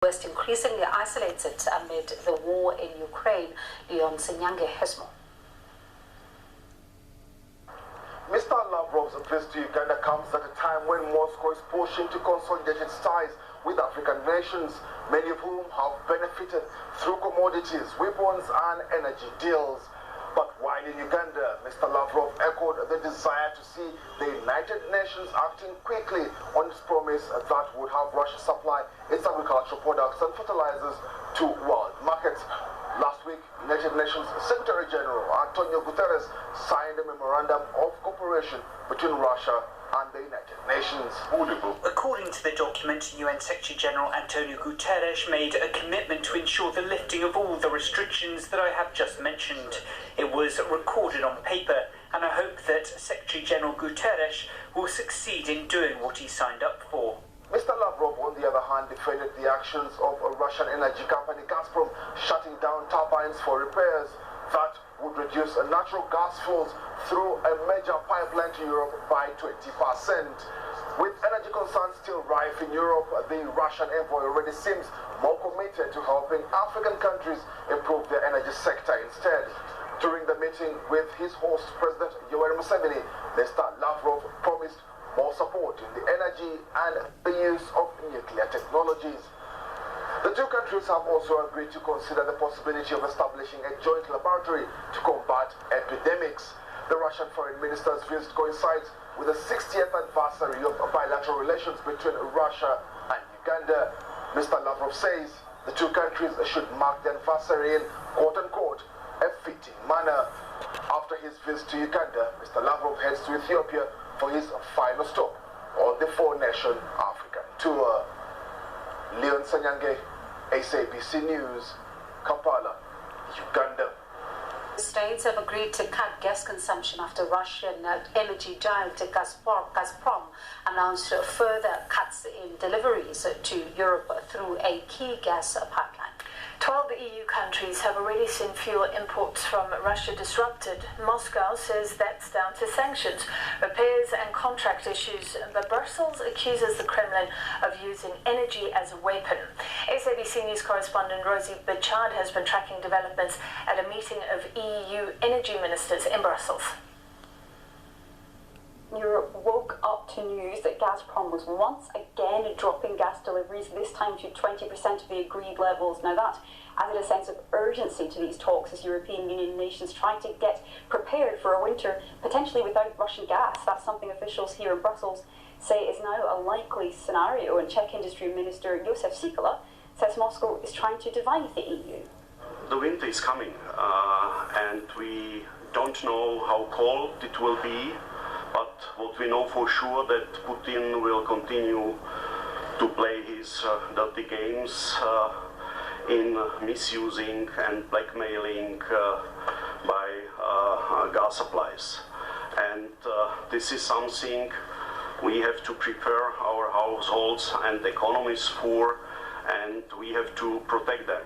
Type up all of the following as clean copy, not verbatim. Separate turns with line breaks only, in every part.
West increasingly isolates it amid the war in Ukraine. Leon Senyange has more.
Mr. Lavrov's visit to Uganda comes at a time when Moscow is pushing to consolidate its ties with African nations, many of whom have benefited through commodities, weapons and energy deals. But while in Uganda, Mr. Lavrov echoed the desire to see the United Nations acting quickly on its promise that would have Russia supply its agricultural products and fertilizers to world markets. Last week, United Nations Secretary General Antonio Guterres signed a memorandum of cooperation between Russia and the United Nations.
According to the document, UN Secretary General Antonio Guterres made a commitment to ensure the lifting of all the restrictions that I have just mentioned. It was recorded on paper, and I hope that Secretary General Guterres will succeed in doing what he signed up for.
Mr. Lavrov, on the other hand, defended the actions of a Russian energy company Gazprom shutting down turbines for repairs that would reduce natural gas flows through a major pipeline to Europe by 20%. With energy concerns still rife in Europe, the Russian envoy already seems more committed to helping African countries improve their energy sector instead. During the meeting with his host, President Yoweri Museveni, Mr. Lavrov promised more support in the energy and the use of nuclear technologies. The two countries have also agreed to consider the possibility of establishing a joint laboratory to combat epidemics. The Russian foreign minister's visit coincides with the 60th anniversary of bilateral relations between Russia and Uganda. Mr. Lavrov says the two countries should mark the anniversary in, quote-unquote, a fitting manner. After his visit to Uganda, Mr. Lavrov heads to Ethiopia for his final stop on the four-nation African tour. Leon Senyange, SABC News, Kampala, Uganda.
States have agreed to cut gas consumption after Russian energy giant Gazprom announced further cuts in deliveries to Europe through a key gas pipeline.
12 EU countries have already seen fuel imports from Russia disrupted. Moscow says that's down to sanctions, repairs and contract issues, but Brussels accuses the Kremlin of using energy as a weapon. SABC News correspondent Rosie Bichard has been tracking developments at a meeting of EU energy ministers in Brussels.
Europe woke up to news that Gazprom was once again dropping gas deliveries, this time to 20% of the agreed levels. Now that added a sense of urgency to these talks as European Union nations try to get prepared for a winter potentially without Russian gas. That's something officials here in Brussels say is now a likely scenario, and Czech Industry Minister Josef Sikala says Moscow is trying to divide the EU.
The winter is coming and we don't know how cold it will be. But what we know for sure that Putin will continue to play his dirty games in misusing and blackmailing by gas supplies. And this is something we have to prepare our households and economies for, and we have to protect them.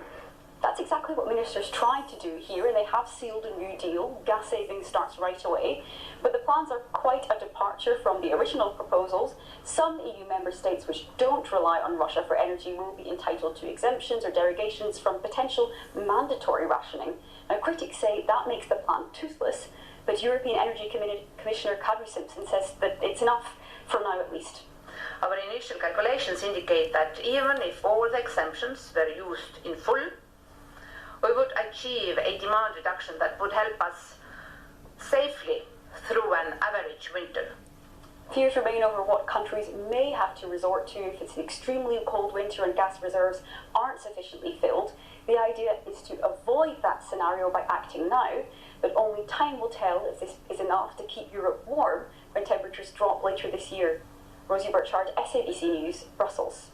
That's exactly what ministers tried to do here, and they have sealed a new deal. Gas saving starts right away, but the plans are quite a departure from the original proposals. Some EU member states which don't rely on Russia for energy will be entitled to exemptions or derogations from potential mandatory rationing. Now, critics say that makes the plan toothless, but European Energy Commissioner Kadri Simpson says that it's enough for now at least.
Our initial calculations indicate that even if all the exemptions were used in full, we would achieve a demand reduction that would help us safely through an average winter.
Fears remain over what countries may have to resort to if it's an extremely cold winter and gas reserves aren't sufficiently filled. The idea is to avoid that scenario by acting now, but only time will tell if this is enough to keep Europe warm when temperatures drop later this year. Rosie Burchard, SABC News, Brussels.